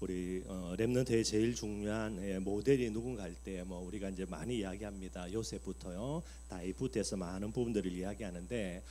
우리 렘넌트의 제일 중요한 모델이 누군가 할 때 뭐 우리가 이제 많이 이야기합니다. 요셉부터요, 다윗부터 해서 많은 부분들을 이야기하는데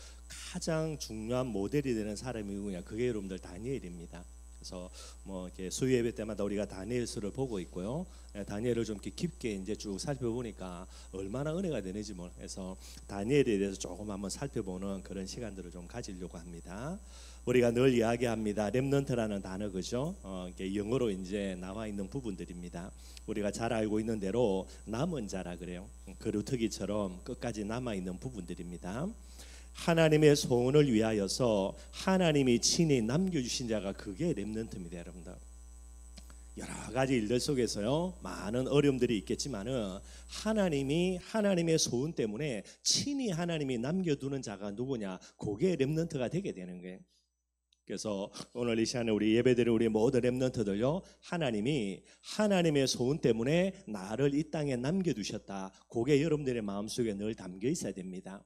가장 중요한 모델이 되는 사람이 누구냐? 그게 여러분들 다니엘입니다. 그래서 뭐 이렇게 수요 예배 때마다 우리가 다니엘서를 보고 있고요. 다니엘을 좀 이렇게 깊게 이제 쭉 살펴보니까 얼마나 은혜가 되는지 해서 다니엘에 대해서 조금 한번 살펴보는 그런 시간들을 좀 가지려고 합니다. 우리가 늘 이야기합니다. 렘넌트라는 단어, 그죠? 이게 영어로 이제 나와 있는 부분들입니다. 우리가 잘 알고 있는 대로 남은 자라 그래요. 그루터기처럼 끝까지 남아 있는 부분들입니다. 하나님의 소원을 위하여서 하나님이 친히 남겨주신 자가 그게 렘넌트입니다, 여러분들. 여러 가지 일들 속에서요, 많은 어려움들이 있겠지만은 하나님의 소원 때문에 친히 하나님이 남겨두는 자가 누구냐? 그게 렘넌트가 되게 되는 거예요. 그래서 오늘 이 시간에 우리 예배드리는 우리 모든 렘넌트들요, 하나님의 소원 때문에 나를 이 땅에 남겨두셨다. 그게 여러분들의 마음속에 늘 담겨 있어야 됩니다.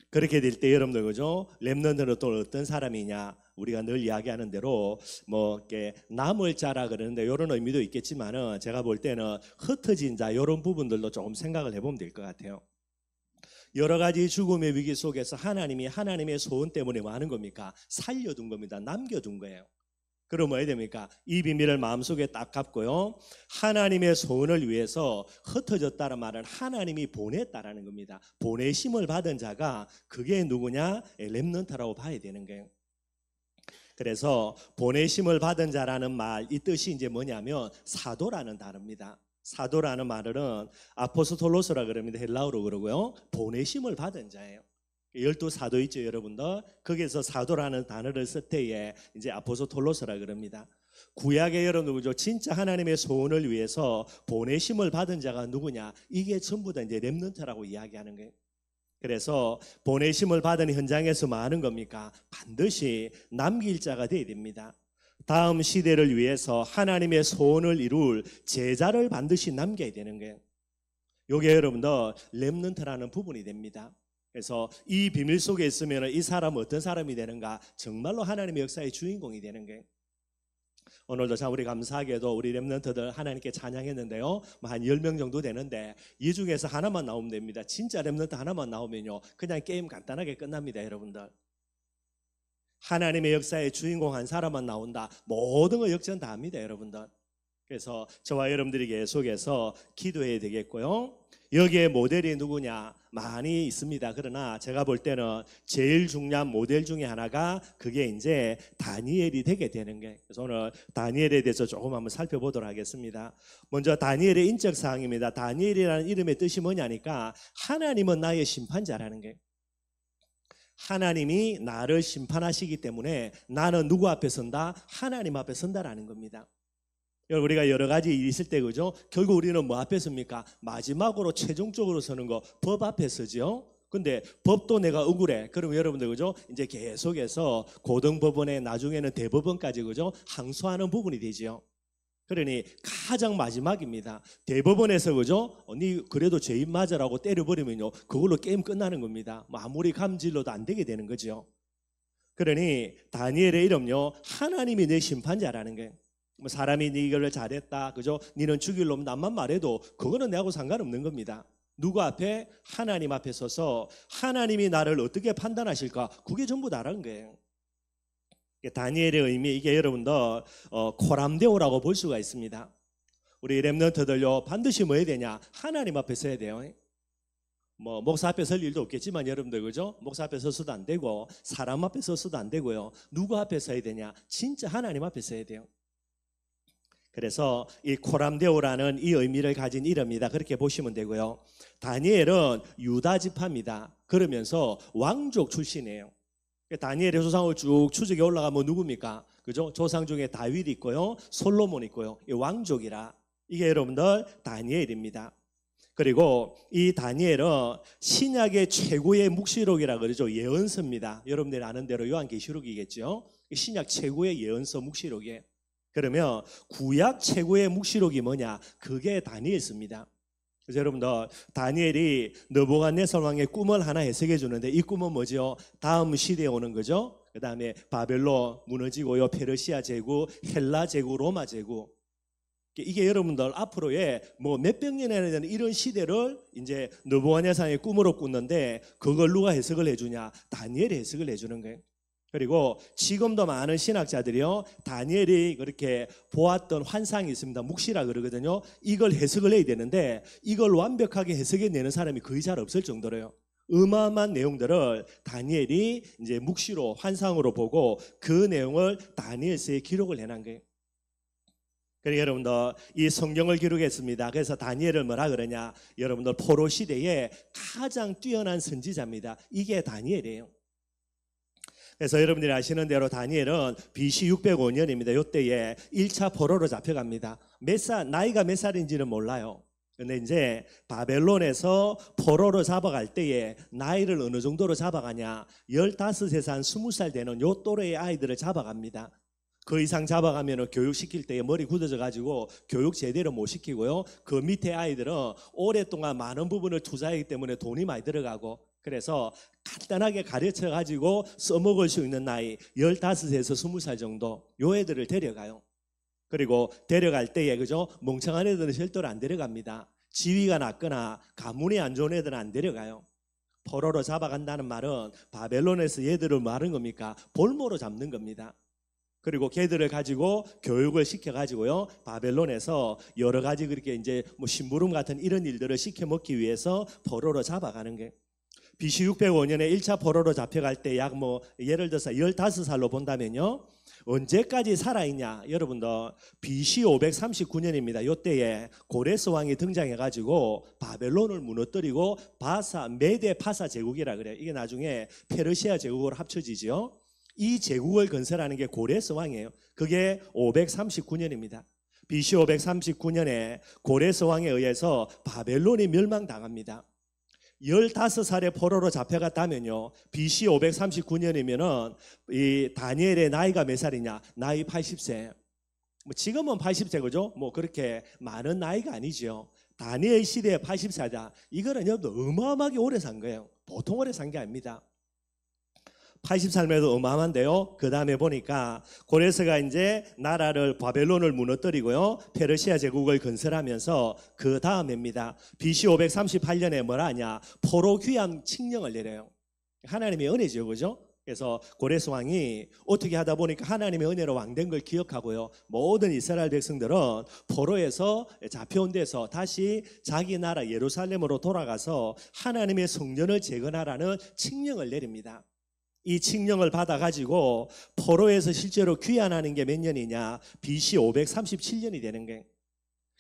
그렇게 될 때 여러분들, 그죠? 렘넌트는 또 어떤 사람이냐? 우리가 늘 이야기하는 대로 뭐 이렇게 남을 자라 그러는데 이런 의미도 있겠지만은 제가 볼 때는 흩어진 자, 이런 부분들도 조금 생각을 해보면 될 것 같아요. 여러 가지 죽음의 위기 속에서 하나님이 하나님의 소원 때문에 뭐 하는 겁니까? 살려둔 겁니다. 남겨둔 거예요. 그럼 뭐 해야 됩니까? 이 비밀을 마음속에 딱 갖고요, 하나님의 소원을 위해서 흩어졌다는 말은 하나님이 보냈다라는 겁니다. 보내심을 받은 자가 그게 누구냐? 렘넌트라고 봐야 되는 거예요. 그래서 보내심을 받은 자라는 말, 이 뜻이 이제 뭐냐면 사도라는 단어입니다. 사도라는 말은 아포스톨로스라 그럽니다. 헬라어로 그러고요, 보내심을 받은 자예요. 12사도 있죠, 여러분들. 거기에서 사도라는 단어를 쓸 때에 이제 아포스톨로스라 그럽니다. 구약의 여러분들, 진짜 하나님의 소원을 위해서 보내심을 받은 자가 누구냐? 이게 전부 다 이제 렘넌트라고 이야기하는 거예요. 그래서 보내심을 받은 현장에서 뭐 하는 겁니까? 반드시 남길 자가 되어야 됩니다. 다음 시대를 위해서 하나님의 소원을 이룰 제자를 반드시 남겨야 되는 거예요. 이게 여러분들 렘넌트라는 부분이 됩니다. 그래서 이 비밀 속에 있으면 이 사람은 어떤 사람이 되는가? 정말로 하나님의 역사의 주인공이 되는 거예요. 오늘도 참 우리 감사하게도 우리 렘넌트들 하나님께 찬양했는데요, 한 10명 정도 되는데 이 중에서 하나만 나오면 됩니다. 진짜 렘넌트 하나만 나오면요, 그냥 게임 간단하게 끝납니다, 여러분들. 하나님의 역사의 주인공 한 사람만 나온다, 모든 거 역전 다 합니다, 여러분들. 그래서 저와 여러분들이 계속해서 기도해야 되겠고요. 여기에 모델이 누구냐? 많이 있습니다. 그러나 제가 볼 때는 제일 중요한 모델 중에 하나가 그게 이제 다니엘이 되게 되는 게. 그래서 오늘 다니엘에 대해서 조금 한번 살펴보도록 하겠습니다. 먼저 다니엘의 인적 사항입니다. 다니엘이라는 이름의 뜻이 뭐냐니까 하나님은 나의 심판자라는 게. 하나님이 나를 심판하시기 때문에 나는 누구 앞에 선다? 하나님 앞에 선다라는 겁니다. 우리가 여러 가지 일이 있을 때, 그죠? 결국 우리는 뭐 앞에 섭니까? 마지막으로 최종적으로 서는 거 법 앞에 서죠. 근데 법도 내가 억울해. 그럼 여러분들, 그죠? 이제 계속해서 고등법원에 나중에는 대법원까지, 그죠? 항소하는 부분이 되지요. 그러니 가장 마지막입니다. 대법원에서, 그죠? 니 그래도 죄인 맞으라고 때려버리면요, 그걸로 게임 끝나는 겁니다. 뭐 아무리 감질러도 안 되게 되는 거죠. 그러니 다니엘의 이름요, 하나님이 내 심판자라는 거예요. 뭐 사람이 네 이걸 잘했다, 그죠? 니는 죽일 놈 남만 말해도 그거는 내하고 상관없는 겁니다. 누구 앞에? 하나님 앞에 서서 하나님이 나를 어떻게 판단하실까? 그게 전부 다른 거예요. 다니엘의 의미, 이게 여러분들 코람데오라고 볼 수가 있습니다. 우리 렘넌트들요, 반드시 뭐 해야 되냐? 하나님 앞에 서야 돼요. 뭐 목사 앞에 설 일도 없겠지만 여러분들, 그죠? 목사 앞에 서서도 안 되고 사람 앞에 서서도 안 되고요. 누구 앞에 서야 되냐? 진짜 하나님 앞에 서야 돼요. 그래서 이 코람데오라는 이 의미를 가진 이름이다, 그렇게 보시면 되고요. 다니엘은 유다 지파입니다. 그러면서 왕족 출신이에요. 다니엘의 조상을 쭉 추적해 올라가면 누굽니까? 그죠? 조상 중에 다윗이 있고요, 솔로몬 있고요. 이 왕족이라, 이게 여러분들 다니엘입니다. 그리고 이 다니엘은 신약의 최고의 묵시록이라 그러죠. 예언서입니다. 여러분들이 아는 대로 요한계시록이겠죠. 신약 최고의 예언서 묵시록이에요. 그러면 구약 최고의 묵시록이 뭐냐? 그게 다니엘서입니다. 그래서 여러분들 다니엘이 느부갓네살 왕의 꿈을 하나 해석해 주는데 이 꿈은 뭐죠? 다음 시대에 오는 거죠. 그 다음에 바벨론 무너지고요, 페르시아 제국, 헬라 제국, 로마 제국. 이게 여러분들 앞으로의 뭐 몇백 년이나 되는 이런 시대를 이제 느부갓네살의 꿈으로 꾸는데 그걸 누가 해석을 해주냐? 다니엘이 해석을 해주는 거예요. 그리고 지금도 많은 신학자들이요, 다니엘이 그렇게 보았던 환상이 있습니다. 묵시라 그러거든요. 이걸 해석을 해야 되는데 이걸 완벽하게 해석해내는 사람이 거의 잘 없을 정도로요. 어마어마한 내용들을 다니엘이 이제 묵시로 환상으로 보고 그 내용을 다니엘서에 기록을 해놓은 거예요. 그러니까 여러분들 이 성경을 기록했습니다. 그래서 다니엘을 뭐라 그러냐? 여러분들 포로 시대에 가장 뛰어난 선지자입니다. 이게 다니엘이에요. 그래서 여러분들이 아시는 대로 다니엘은 BC 605년입니다. 이때에 1차 포로로 잡혀갑니다. 나이가 몇 살인지는 몰라요. 근데 이제 바벨론에서 포로로 잡아갈 때에 나이를 어느 정도로 잡아가냐? 15세에서 한 20살 되는 요 또래의 아이들을 잡아갑니다. 그 이상 잡아가면 교육시킬 때에 머리 굳어져 가지고 교육 제대로 못 시키고요. 그 밑에 아이들은 오랫동안 많은 부분을 투자하기 때문에 돈이 많이 들어가고, 그래서 간단하게 가르쳐 가지고 써먹을 수 있는 나이 15에서 20살 정도 요 애들을 데려가요. 그리고 데려갈 때에 그죠? 멍청한 애들은 절대로 안 데려갑니다. 지위가 낮거나 가문이 안 좋은 애들은 안 데려가요. 포로로 잡아간다는 말은 바벨론에서 얘들을 뭐 하는 겁니까? 볼모로 잡는 겁니다. 그리고 걔들을 가지고 교육을 시켜가지고요, 바벨론에서 여러 가지 그렇게 이제 뭐 심부름 같은 이런 일들을 시켜 먹기 위해서 포로로 잡아가는 게. BC 605년에 1차 포로로 잡혀갈 때 약 뭐 예를 들어서 15살로 본다면요, 언제까지 살아있냐? 여러분들 BC 539년입니다. 이때에 고레스 왕이 등장해가지고 바벨론을 무너뜨리고 메데 파사 제국이라 그래요. 이게 나중에 페르시아 제국으로 합쳐지죠. 이 제국을 건설하는 게 고레스 왕이에요. 그게 539년입니다. BC 539년에 고레스 왕에 의해서 바벨론이 멸망당합니다. 15살의 포로로 잡혀갔다면요, BC 539년이면은 이 다니엘의 나이가 몇 살이냐? 나이 80세. 뭐 지금은 80세 그죠? 뭐 그렇게 많은 나이가 아니죠. 다니엘 시대에 80세다. 이거는 여러분 어마어마하게 오래 산 거예요. 보통 오래 산 게 아닙니다. 80살에도 어마어마한데요. 그 다음에 보니까 고레스가 이제 나라를 바벨론을 무너뜨리고요, 페르시아 제국을 건설하면서 그 다음입니다. BC 538년에 뭐라 하냐? 포로 귀환 칙령을 내려요. 하나님의 은혜죠, 그죠? 그래서 고레스 왕이 어떻게 하다 보니까 하나님의 은혜로 왕된 걸 기억하고요, 모든 이스라엘 백성들은 포로에서 잡혀온 데서 다시 자기 나라 예루살렘으로 돌아가서 하나님의 성전을 재건하라는 칙령을 내립니다. 이 칙령을 받아가지고 포로에서 실제로 귀환하는 게 몇 년이냐? BC 537년이 되는 거예요.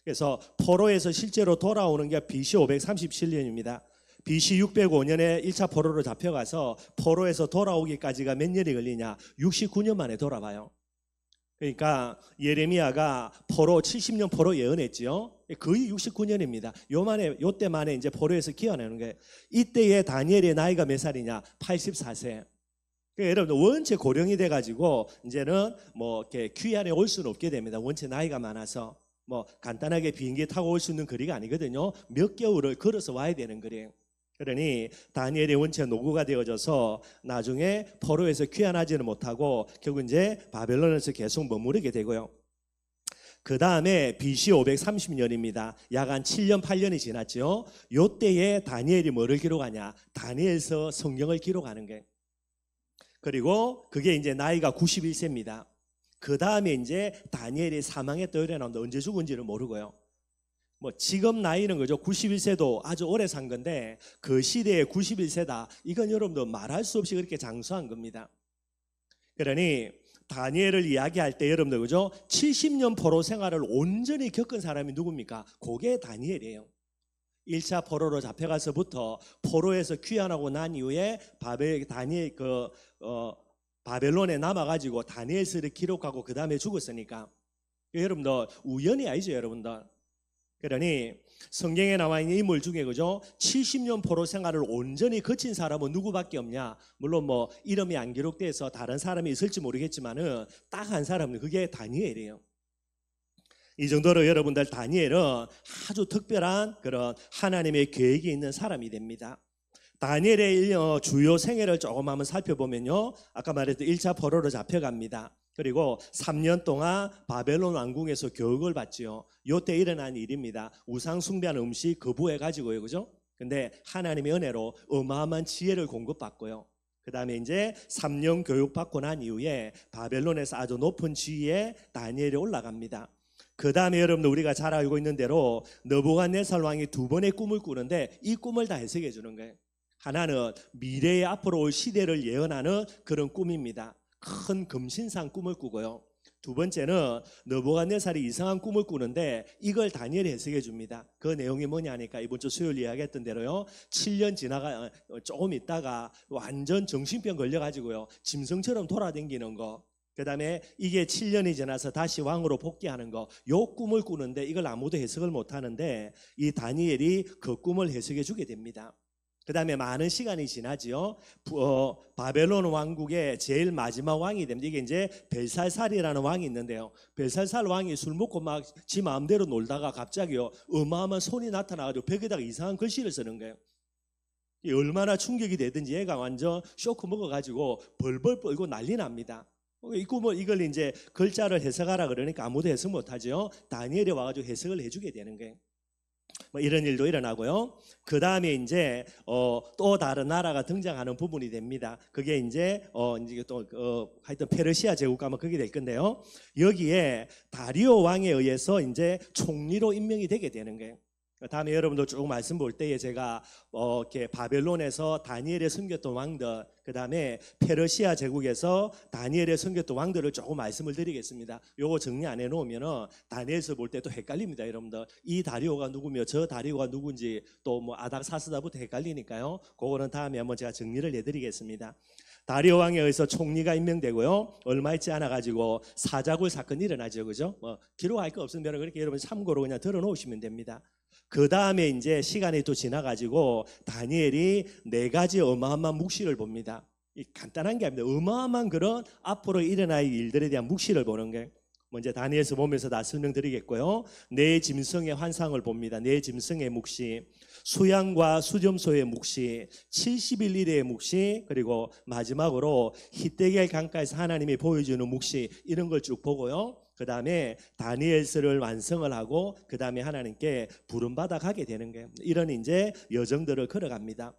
그래서 포로에서 실제로 돌아오는 게 BC 537년입니다. BC 605년에 1차 포로로 잡혀가서 포로에서 돌아오기까지가 몇 년이 걸리냐? 69년 만에 돌아와요. 그러니까 예레미야가 70년 포로 예언했지요. 거의 69년입니다. 요때 만에 이제 포로에서 귀환하는 거예요. 이때의 다니엘의 나이가 몇 살이냐? 84세. 그러니까 여러분 원체 고령이 돼가지고 이제는 뭐 이렇게 귀환에 올 수는 없게 됩니다. 원체 나이가 많아서 뭐 간단하게 비행기 타고 올 수 있는 거리가 아니거든요. 몇 개월을 걸어서 와야 되는 거래요. 그러니 다니엘이 원체 노구가 되어져서 나중에 포로에서 귀환하지는 못하고 결국 이제 바벨론에서 계속 머무르게 되고요. 그 다음에 BC 530년입니다. 약 한 7년 8년이 지났죠. 요때에 다니엘이 뭐를 기록하냐? 다니엘서 성경을 기록하는 거예요. 그리고 그게 이제 나이가 91세입니다. 그 다음에 이제 다니엘이 사망했다 일어나는데 언제 죽은지를 모르고요. 뭐 지금 나이는 그죠? 91세도 아주 오래 산 건데 그 시대에 91세다. 이건 여러분도 말할 수 없이 그렇게 장수한 겁니다. 그러니 다니엘을 이야기할 때 여러분들 그죠? 70년 포로 생활을 온전히 겪은 사람이 누굽니까? 그게 다니엘이에요. 1차 포로로 잡혀가서부터 포로에서 귀환하고 난 이후에 바벨론에 남아가지고 다니엘서를 기록하고 그 다음에 죽었으니까 여러분들 우연이 아니죠, 여러분들. 그러니 성경에 나와 있는 인물 중에 그죠? 70년 포로 생활을 온전히 거친 사람은 누구밖에 없냐? 물론 뭐 이름이 안 기록돼서 다른 사람이 있을지 모르겠지만은 딱 한 사람은 그게 다니엘이에요. 이 정도로 여러분들 다니엘은 아주 특별한 그런 하나님의 계획이 있는 사람이 됩니다. 다니엘의 주요 생애를 조금 한번 살펴보면요, 아까 말했던 1차 포로로 잡혀갑니다. 그리고 3년 동안 바벨론 왕궁에서 교육을 받지요. 이때 일어난 일입니다. 우상 숭배하는 음식 거부해 가지고요, 그죠? 근데 하나님의 은혜로 어마어마한 지혜를 공급받고요. 그 다음에 이제 3년 교육받고 난 이후에 바벨론에서 아주 높은 지위에 다니엘이 올라갑니다. 그 다음에 여러분들 우리가 잘 알고 있는 대로 느부갓네살 왕이 2번의 꿈을 꾸는데 이 꿈을 다 해석해 주는 거예요. 하나는 미래의 앞으로 올 시대를 예언하는 그런 꿈입니다. 큰 금신상 꿈을 꾸고요. 두 번째는 느부갓네살이 이상한 꿈을 꾸는데 이걸 다니엘이 해석해 줍니다. 그 내용이 뭐냐 하니까 이번 주 수요일 이야기했던 대로요, 7년 지나가 조금 있다가 완전 정신병 걸려가지고요, 짐승처럼 돌아다니는 거, 그 다음에 이게 7년이 지나서 다시 왕으로 복귀하는 거, 요 꿈을 꾸는데 이걸 아무도 해석을 못하는데 이 다니엘이 그 꿈을 해석해 주게 됩니다. 그 다음에 많은 시간이 지나지요. 바벨론 왕국의 제일 마지막 왕이 됩니다. 이게 이제 벨살살이라는 왕이 있는데요. 벨살살 왕이 술 먹고 막 지 마음대로 놀다가 갑자기요, 어마어마한 손이 나타나가지고 벽에다가 이상한 글씨를 쓰는 거예요. 얼마나 충격이 되든지 얘가 완전 쇼크 먹어가지고 벌벌 떨고 난리 납니다. 이 꿈을 이걸 이제 글자를 해석하라 그러니까 아무도 해석 못하죠. 다니엘이 와가지고 해석을 해주게 되는 거예요. 뭐 이런 일도 일어나고요. 그 다음에 이제 또 다른 나라가 등장하는 부분이 됩니다. 그게 이제 하여튼 페르시아 제국 가면 그게 될 건데요. 여기에 다리오 왕에 의해서 이제 총리로 임명이 되게 되는 거예요. 다음에 여러분들 쭉 말씀 볼 때에 제가 이렇게 바벨론에서 다니엘의 섬겼던 왕들, 그 다음에 페르시아 제국에서 다니엘의 섬겼던 왕들을 조금 말씀을 드리겠습니다. 요거 정리 안 해놓으면은 다니엘서 볼 때 또 헷갈립니다, 여러분들. 이 다리오가 누구며 저 다리오가 누군지 또 뭐 아닥사스다부터 헷갈리니까요. 그거는 다음에 한번 제가 정리를 해드리겠습니다. 다리오 왕에 의해서 총리가 임명되고요. 얼마 있지 않아 가지고 사자굴 사건이 일어나죠, 그죠? 기록할 거 없으면 그렇게 여러분 참고로 그냥 들어놓으시면 됩니다. 그 다음에 이제 시간이 또 지나가지고 다니엘이 4가지 어마어마한 묵시를 봅니다. 간단한 게 아닙니다. 어마어마한 그런 앞으로 일어날 일들에 대한 묵시를 보는 게, 먼저 다니엘서 보면서 다 설명드리겠고요. 네 짐승의 환상을 봅니다. 네 짐승의 묵시, 수양과 수점소의 묵시, 70일 이래의 묵시, 그리고 마지막으로 히데겔 강가에서 하나님이 보여주는 묵시, 이런 걸 쭉 보고요. 그 다음에 다니엘서를 완성을 하고 그 다음에 하나님께 부름받아 가게 되는 거예요. 이런 이제 여정들을 걸어갑니다.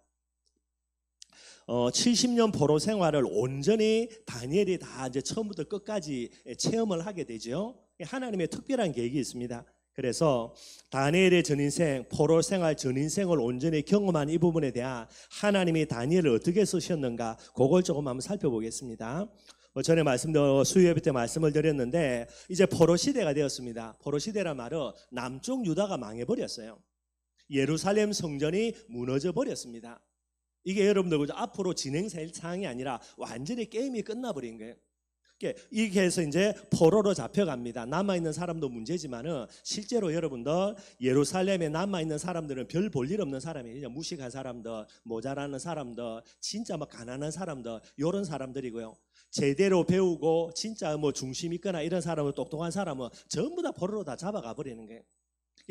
70년 포로 생활을 온전히 다니엘이 다 이제 처음부터 끝까지 체험을 하게 되죠. 하나님의 특별한 계획이 있습니다. 그래서 다니엘의 전인생, 포로 생활 전인생을 온전히 경험한 이 부분에 대한 하나님이 다니엘을 어떻게 쓰셨는가, 그걸 조금 한번 살펴보겠습니다. 전에 수요예배 때 말씀을 드렸는데 이제 포로 시대가 되었습니다. 포로 시대란 말은 남쪽 유다가 망해버렸어요. 예루살렘 성전이 무너져 버렸습니다. 이게 여러분들 앞으로 진행될 사항이 아니라 완전히 게임이 끝나버린 거예요. 이렇게 해서 이제 포로로 잡혀갑니다. 남아있는 사람도 문제지만은 실제로 여러분들 예루살렘에 남아있는 사람들은 별 볼 일 없는 사람이에요. 무식한 사람들, 모자라는 사람들, 진짜 막 가난한 사람들, 이런 사람들이고요. 제대로 배우고 진짜 뭐 중심 있거나 이런 사람은, 똑똑한 사람은 전부 다 포로로 다 잡아가 버리는 거예요.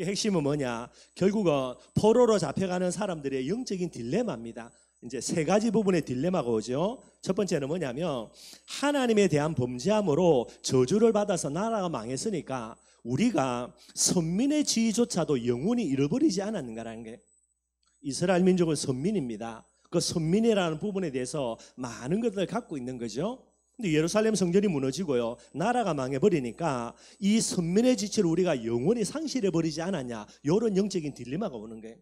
핵심은 뭐냐? 결국은 포로로 잡혀가는 사람들의 영적인 딜레마입니다. 이제 3가지 부분의 딜레마가 오죠. 첫 번째는 뭐냐면 하나님에 대한 범죄함으로 저주를 받아서 나라가 망했으니까 우리가 선민의 지위조차도 영원히 잃어버리지 않았는가라는 게, 이스라엘 민족은 선민입니다. 그 선민이라는 부분에 대해서 많은 것들을 갖고 있는 거죠. 근데 예루살렘 성전이 무너지고요, 나라가 망해버리니까 이 선민의 지체를 우리가 영원히 상실해버리지 않았냐, 이런 영적인 딜레마가 오는 거예요.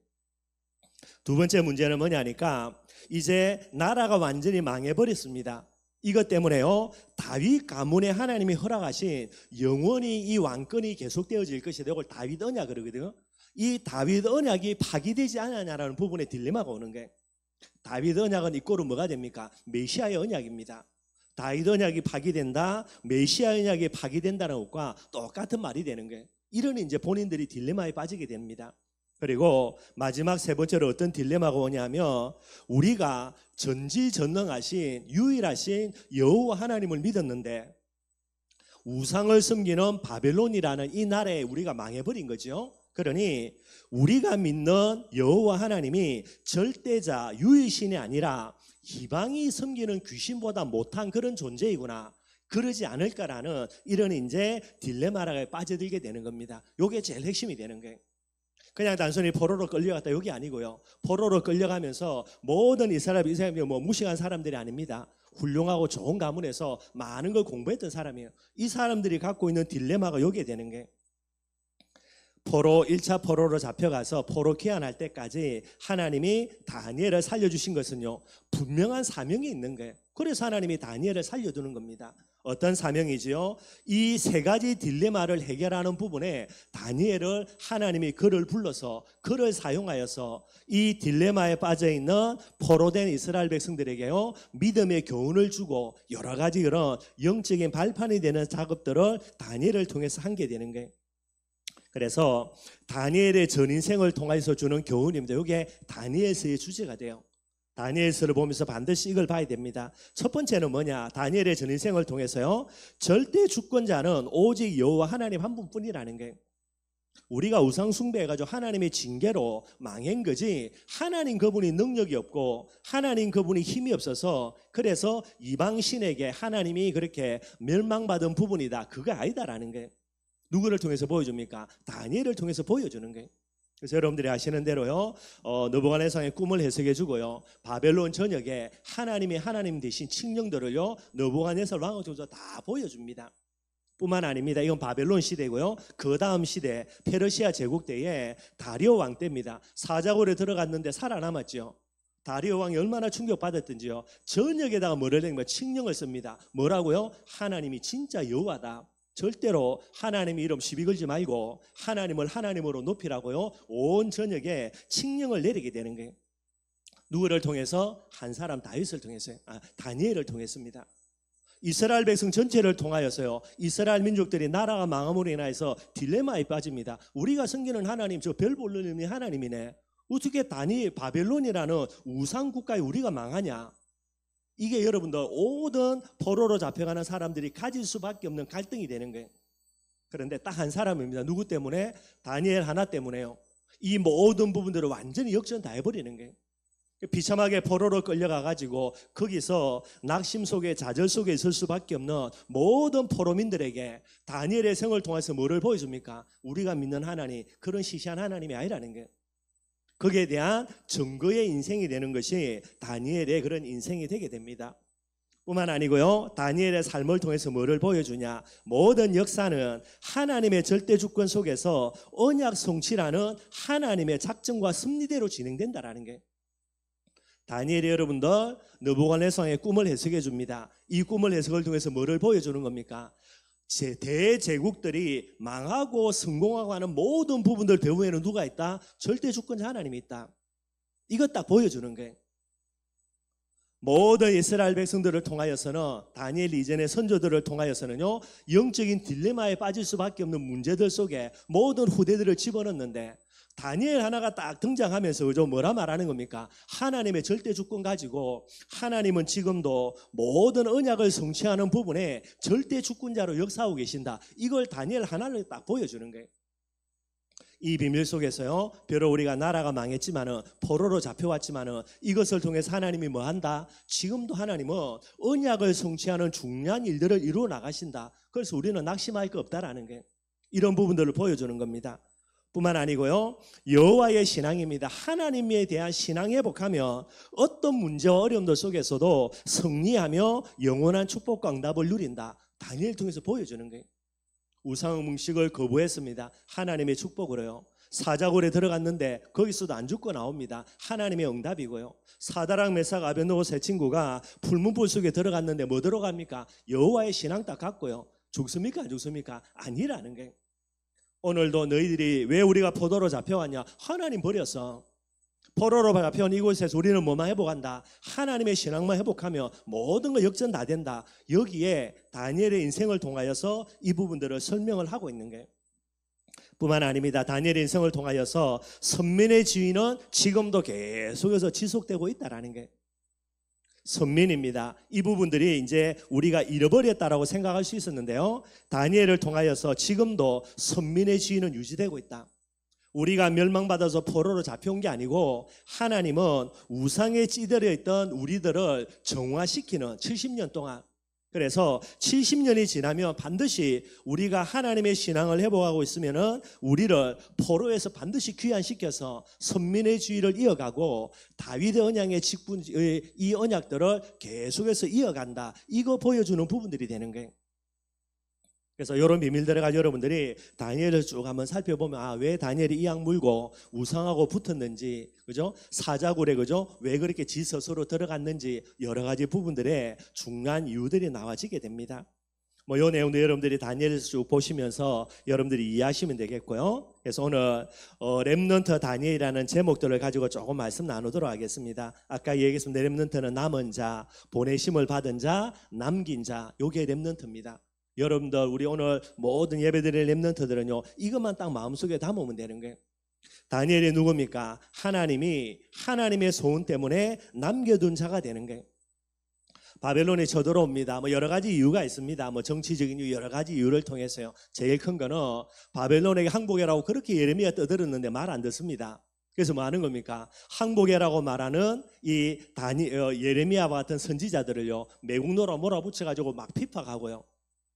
두 번째 문제는 뭐냐니까 이제 나라가 완전히 망해버렸습니다. 이것 때문에요, 다윗 가문에 하나님이 허락하신 영원히 이 왕권이 계속되어질 것이 되고 다윗 언약 그러거든요. 이 다윗 언약이 파기되지 않았냐라는 부분에 딜레마가 오는 거예요. 다윗 언약은 이꼬로 뭐가 됩니까? 메시아의 언약입니다. 다윗 언약이 파기된다, 메시아 언약이 파기된다는 것과 똑같은 말이 되는 거예요. 이런 이제 본인들이 딜레마에 빠지게 됩니다. 그리고 마지막 3번째로 어떤 딜레마가 오냐면 우리가 전지전능하신 유일하신 여호와 하나님을 믿었는데 우상을 섬기는 바벨론이라는 이 나라에 우리가 망해버린 거죠. 그러니 우리가 믿는 여호와 하나님이 절대자 유일신이 아니라 이방이 섬기는 귀신보다 못한 그런 존재이구나, 그러지 않을까라는 이런 이제 딜레마에 빠져들게 되는 겁니다. 이게 제일 핵심이 되는 거예요. 그냥 단순히 포로로 끌려갔다 여기 아니고요. 포로로 끌려가면서 모든 이스라엘이 뭐 무식한 사람들이 아닙니다. 훌륭하고 좋은 가문에서 많은 걸 공부했던 사람이에요. 이 사람들이 갖고 있는 딜레마가 여기에 되는 게, 포로 1차 포로로 잡혀가서 포로 귀환할 때까지 하나님이 다니엘을 살려주신 것은요, 분명한 사명이 있는 거예요. 그래서 하나님이 다니엘을 살려두는 겁니다. 어떤 사명이지요? 이 세 가지 딜레마를 해결하는 부분에 다니엘을 하나님이 그를 불러서 그를 사용하여서 이 딜레마에 빠져있는 포로된 이스라엘 백성들에게요, 믿음의 교훈을 주고 여러 가지 그런 영적인 발판이 되는 작업들을 다니엘을 통해서 하게 되는 거예요. 그래서 다니엘의 전 인생을 통해서 주는 교훈입니다. 이게 다니엘서의 주제가 돼요. 다니엘서를 보면서 반드시 이걸 봐야 됩니다. 첫 번째는 뭐냐? 다니엘의 전 인생을 통해서요, 절대 주권자는 오직 여호와 하나님 한 분뿐이라는 게, 우리가 우상 숭배해가지고 하나님의 징계로 망한 거지, 하나님 그분이 능력이 없고 하나님 그분이 힘이 없어서 그래서 이방 신에게 하나님이 그렇게 멸망받은 부분이다, 그거 아니다라는 게 누구를 통해서 보여줍니까? 다니엘을 통해서 보여주는 거예요. 그래서 여러분들이 아시는 대로요, 느부갓네살의 꿈을 해석해 주고요, 바벨론 전역에 하나님이 하나님 대신 칙령들을요, 느부갓네살 왕을 통해서 다 보여줍니다. 뿐만 아닙니다. 이건 바벨론 시대고요, 그 다음 시대 페르시아 제국 때에 다리오 왕 때입니다. 사자굴에 들어갔는데 살아남았죠. 다리오 왕이 얼마나 충격받았던지요, 전역에다가 뭐를 낸 거예요? 칙령을 씁니다. 뭐라고요? 하나님이 진짜 여호와다, 절대로 하나님의 이름 시비 걸지 말고 하나님을 하나님으로 높이라고요, 온 전역에 칙령을 내리게 되는 거예요. 누구를 통해서? 한 사람 다윗을 통해서요. 다니엘을 통했습니다. 이스라엘 백성 전체를 통하여서요, 이스라엘 민족들이 나라가 망함으로 인해서 딜레마에 빠집니다. 우리가 섬기는 하나님 저 별 볼 일 없는 하나님이네, 어떻게 바벨론이라는 우상 국가에 우리가 망하냐? 이게 여러분들 모든 포로로 잡혀가는 사람들이 가질 수밖에 없는 갈등이 되는 거예요. 그런데 딱 한 사람입니다. 누구 때문에? 다니엘 하나 때문에요. 이 모든 부분들을 완전히 역전 다 해버리는 거예요. 비참하게 포로로 끌려가가지고 거기서 낙심 속에 좌절 속에 있을 수밖에 없는 모든 포로민들에게 다니엘의 생을 통해서 뭐를 보여줍니까? 우리가 믿는 하나님 그런 시시한 하나님이 아니라는 거예요. 거기에 대한 증거의 인생이 되는 것이 다니엘의 그런 인생이 되게 됩니다. 뿐만 아니고요, 다니엘의 삶을 통해서 뭐를 보여주냐? 모든 역사는 하나님의 절대 주권 속에서 언약 성취라는 하나님의 작정과 섭리대로 진행된다라는 게, 다니엘이 여러분들 느부갓네살의 꿈을 해석해 줍니다. 이 꿈을 해석을 통해서 뭐를 보여주는 겁니까? 대제국들이 망하고 성공하고 하는 모든 부분들 배후에는 누가 있다? 절대 주권자 하나님이 있다. 이것 딱 보여주는 거예요. 모든 이스라엘 백성들을 통하여서는, 다니엘 이전의 선조들을 통하여서는요, 영적인 딜레마에 빠질 수밖에 없는 문제들 속에 모든 후대들을 집어넣는데, 다니엘 하나가 딱 등장하면서 그죠, 뭐라 말하는 겁니까? 하나님의 절대 주권 가지고 하나님은 지금도 모든 언약을 성취하는 부분에 절대 주권자로 역사하고 계신다. 이걸 다니엘 하나를 딱 보여주는 거예요. 이 비밀 속에서요, 비록 우리가 나라가 망했지만은 포로로 잡혀왔지만은 이것을 통해서 하나님이 뭐 한다? 지금도 하나님은 언약을 성취하는 중요한 일들을 이루어 나가신다. 그래서 우리는 낙심할 거 없다라는 게, 이런 부분들을 보여주는 겁니다. 뿐만 아니고요, 여호와의 신앙입니다. 하나님에 대한 신앙 회복하며 어떤 문제와 어려움들 속에서도 승리하며 영원한 축복과 응답을 누린다. 다니엘 통해서 보여주는 거예요. 우상음식을 거부했습니다. 하나님의 축복으로요. 사자굴에 들어갔는데 거기서도 안 죽고 나옵니다. 하나님의 응답이고요. 사다락 메삭 아벤노고 세 친구가 풀문불 속에 들어갔는데 뭐 들어갑니까? 여호와의 신앙 딱 갖고요. 죽습니까? 안 죽습니까? 아니라는 거예요. 오늘도 너희들이 왜 우리가 포로로 잡혀왔냐? 하나님 버렸어. 포로로 잡혀온 이곳에서 우리는 뭐만 회복한다? 하나님의 신앙만 회복하며 모든 거 역전 다 된다. 여기에 다니엘의 인생을 통하여서 이 부분들을 설명을 하고 있는 거예요. 뿐만 아닙니다. 다니엘의 인생을 통하여서 선민의 지위는 지금도 계속해서 지속되고 있다라는 거예요. 선민입니다. 이 부분들이 이제 우리가 잃어버렸다라고 생각할 수 있었는데요. 다니엘을 통하여서 지금도 선민의 지위는 유지되고 있다. 우리가 멸망받아서 포로로 잡혀온 게 아니고 하나님은 우상에 찌들어 있던 우리들을 정화시키는 70년 동안, 그래서 70년이 지나면 반드시 우리가 하나님의 신앙을 회복하고 있으면은 우리를 포로에서 반드시 귀환시켜서 선민의 주의를 이어가고 다윗의 언약의 직분의 이 언약들을 계속해서 이어간다. 이거 보여주는 부분들이 되는 거예요. 그래서 이런 비밀들을 가지고 여러분들이 다니엘을 쭉 한번 살펴보면 왜 다니엘이 이 약 물고 우상하고 붙었는지, 그죠? 사자굴에, 그죠? 왜 그렇게 지 스스로 들어갔는지 여러 가지 부분들의 중요한 이유들이 나와지게 됩니다. 이 내용도 여러분들이 다니엘에서 쭉 보시면서 여러분들이 이해하시면 되겠고요. 그래서 오늘 렘넌트 다니엘이라는 제목들을 가지고 조금 말씀 나누도록 하겠습니다. 아까 얘기했습니다. 렘넌트는 남은 자, 보내심을 받은 자, 남긴 자, 요게 렘넌트입니다. 여러분들 우리 오늘 모든 예배드릴 렘넌트들은요, 이것만 딱 마음속에 담으면 되는 거예요. 다니엘이 누굽니까? 하나님이 하나님의 소원 때문에 남겨둔 자가 되는 거예요. 바벨론이 쳐들어옵니다. 여러 가지 이유가 있습니다. 정치적인 이유, 여러 가지 이유를 통해서요. 제일 큰 거는 바벨론에게 항복해라고 그렇게 예레미야 떠들었는데 말 안 듣습니다. 그래서 뭐 하는 겁니까? 항복해라고 말하는 이 예레미야와 같은 선지자들을요, 매국노로 몰아붙여가지고 막 핍박하고요.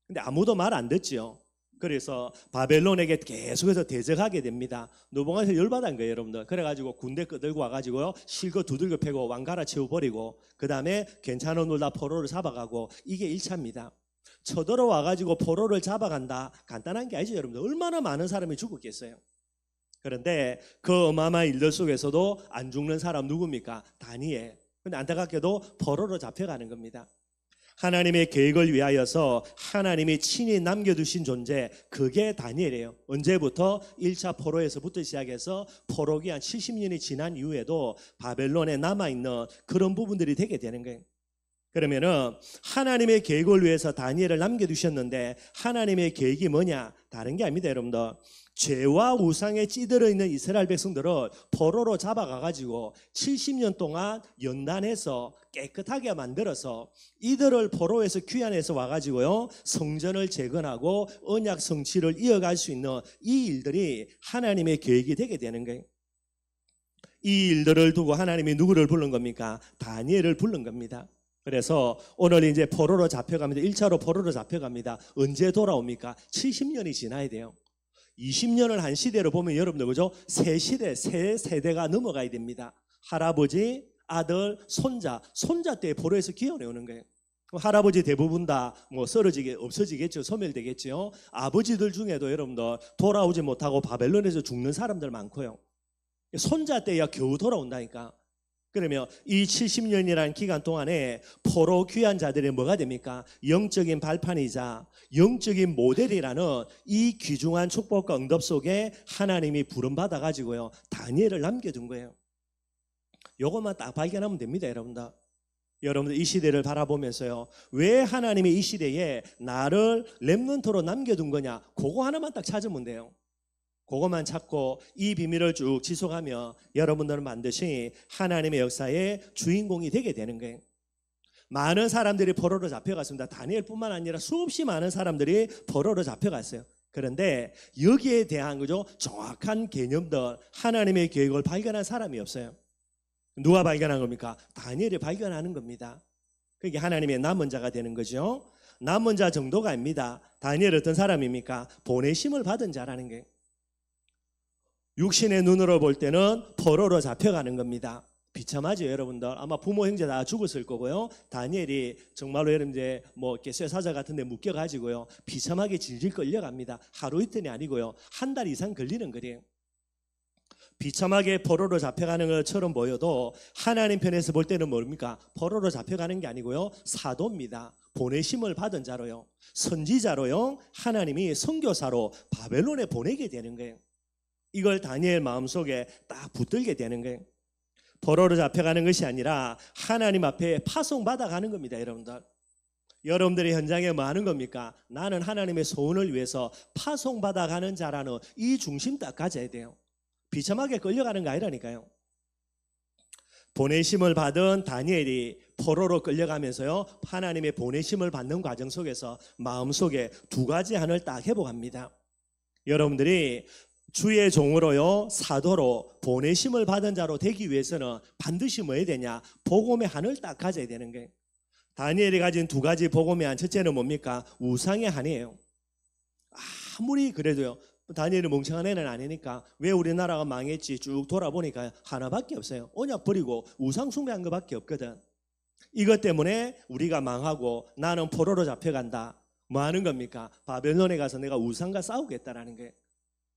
근데 아무도 말 안 듣지요. 그래서 바벨론에게 계속해서 대적하게 됩니다. 노봉에서 열받은 거예요, 여러분들. 그래가지고 군대 끌고 와가지고요, 실컷 두들겨 패고 왕가라 채워버리고, 그 다음에 괜찮은 놀다 포로를 잡아가고, 이게 1차입니다. 쳐들어와가지고 포로를 잡아간다. 간단한 게 아니죠, 여러분들. 얼마나 많은 사람이 죽었겠어요. 그런데 그 어마어마한 일들 속에서도 안 죽는 사람 누굽니까? 다니엘. 근데 안타깝게도 포로로 잡혀가는 겁니다. 하나님의 계획을 위하여서 하나님이 친히 남겨두신 존재, 그게 다니엘이에요. 언제부터? 1차 포로에서부터 시작해서 포로 기한 70년이 지난 이후에도 바벨론에 남아있는 그런 부분들이 되게 되는 거예요. 그러면은 하나님의 계획을 위해서 다니엘을 남겨두셨는데 하나님의 계획이 뭐냐? 다른 게 아닙니다, 여러분들. 죄와 우상에 찌들어 있는 이스라엘 백성들을 포로로 잡아가가지고 70년 동안 연단해서 깨끗하게 만들어서 이들을 포로에서 귀환해서 와가지고요, 성전을 재건하고 언약 성취를 이어갈 수 있는 이 일들이 하나님의 계획이 되게 되는 거예요. 이 일들을 두고 하나님이 누구를 부른 겁니까? 다니엘을 부른 겁니다. 그래서 오늘 이제 포로로 잡혀갑니다. 1차로 포로로 잡혀갑니다. 언제 돌아옵니까? 70년이 지나야 돼요. 20년을 한 시대로 보면 여러분들, 그죠? 세 세대가 넘어가야 됩니다. 할아버지, 아들, 손자 때 포로에서 기원해 오는 거예요. 할아버지 대부분 다 없어지겠죠. 소멸되겠죠. 아버지들 중에도 여러분들 돌아오지 못하고 바벨론에서 죽는 사람들 많고요. 손자 때야 겨우 돌아온다니까. 그러면 이 70년이라는 기간 동안에 포로 귀한 자들이 뭐가 됩니까? 영적인 발판이자 영적인 모델이라는 이 귀중한 축복과 응답 속에 하나님이 부름받아 가지고요, 다니엘을 남겨둔 거예요. 요것만 딱 발견하면 됩니다, 여러분들. 여러분들 이 시대를 바라보면서요, 왜 하나님이 이 시대에 나를 렘넌트로 남겨둔 거냐, 그거 하나만 딱 찾으면 돼요. 그것만 찾고 이 비밀을 쭉 지속하며 여러분들은 반드시 하나님의 역사의 주인공이 되게 되는 거예요. 많은 사람들이 포로로 잡혀갔습니다. 다니엘뿐만 아니라 수없이 많은 사람들이 포로로 잡혀갔어요. 그런데 여기에 대한, 그죠, 정확한 개념들, 하나님의 계획을 발견한 사람이 없어요. 누가 발견한 겁니까? 다니엘이 발견하는 겁니다. 그게 하나님의 남은 자가 되는 거죠. 남은 자 정도가 아닙니다. 다니엘 어떤 사람입니까? 보내심을 받은 자라는 거예요. 육신의 눈으로 볼 때는 포로로 잡혀가는 겁니다. 비참하죠, 여러분들. 아마 부모 형제 다 죽었을 거고요. 다니엘이 정말로 여러분들 이렇게 쇠사자 같은 데 묶여가지고요, 비참하게 질질 끌려갑니다. 하루 이틀이 아니고요, 한 달 이상 걸리는 거예요. 비참하게 포로로 잡혀가는 것처럼 보여도 하나님 편에서 볼 때는 뭡니까? 포로로 잡혀가는 게 아니고요, 사도입니다. 보내심을 받은 자로요, 선지자로요, 하나님이 선교사로 바벨론에 보내게 되는 거예요. 이걸 다니엘 마음속에 딱 붙들게 되는 거예요. 포로로 잡혀가는 것이 아니라 하나님 앞에 파송받아가는 겁니다, 여러분들. 여러분들이 현장에 뭐 하는 겁니까? 나는 하나님의 소원을 위해서 파송받아가는 자라는 이 중심 딱 가져야 돼요. 비참하게 끌려가는 거 아니라니까요. 보내심을 받은 다니엘이 포로로 끌려가면서요, 하나님의 보내심을 받는 과정 속에서 마음속에 두 가지 한을 딱 회복합니다. 여러분들이 주의 종으로요, 사도로 보내심을 받은 자로 되기 위해서는 반드시 뭐 해야 되냐? 복음의 한을 딱 가져야 되는 거예요. 다니엘이 가진 두 가지 복음의 한, 첫째는 뭡니까? 우상의 한이에요. 아무리 그래도요, 다니엘이 멍청한 애는 아니니까 왜 우리나라가 망했지 쭉 돌아보니까 하나밖에 없어요. 언약 버리고 우상 숭배한 것밖에 없거든. 이것 때문에 우리가 망하고 나는 포로로 잡혀간다. 뭐 하는 겁니까? 바벨론에 가서 내가 우상과 싸우겠다라는 거예요.